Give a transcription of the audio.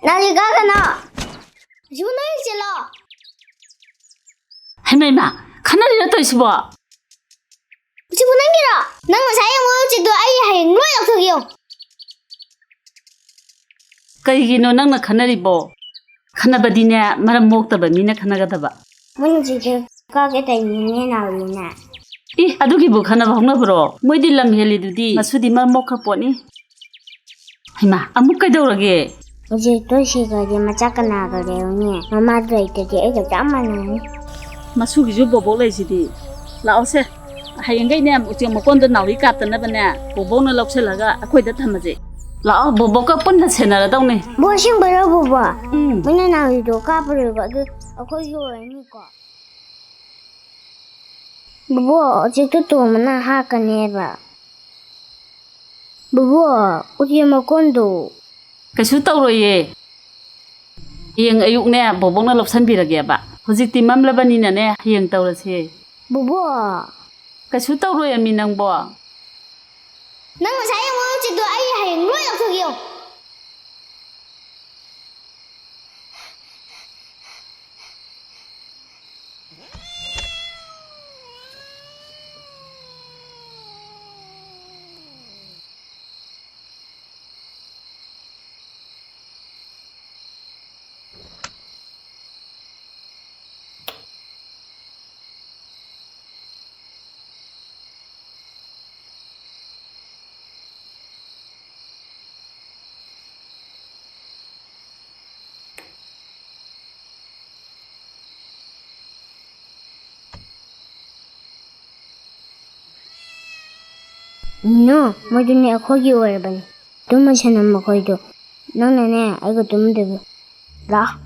나리 가가나. 지금 나리 찔러. 할머니마, 카나리라 또 있어봐. 지금 남기라. 나는 사양 모여지도 아이 하행 로약 저기요. 그이기노 낭나 카나리보. 카나바디냐 마람 먹다바 미나 카나가다바. 뭐는 지금 가게다 있는 나오리나. 이 아두기부 카나바 홍나브로. 뭐이딜람 헬리두디 마수디 마 먹할뻔이. 할마, 아무 까이더라게. 어제 도시가 이제 마짜까나 그래요니. 엄마도 있더니 애가 짱많네. 마수기주 보보레시디. 라오세. 하영가이네 무지 먹건도 나오리 깝다나바네. 보보나 럭셀라가 아코이다 탐마지. 라오 보보가 뻔나 세나라다오네. 뭐 신발을 보봐. 맨날 나오리도 까불거든. 거기 오니까. 뭐 어제도 또 맨날 하까네 봐. 뭐 어디 먹건도. Kaisu tawroye yeng ayuk ne bobong na lopsan birage ba hojik ti mam labani na ne yeng tawrase 뭐 kaisu tawroye mi nang bo 나는 사양 모여지도 아이 하행 로약 저기요. 너 뭐든지 거기 오래 봐니. 너무 샤는 뭐 거기도. 너는 애 아이고 좀 되고. 라.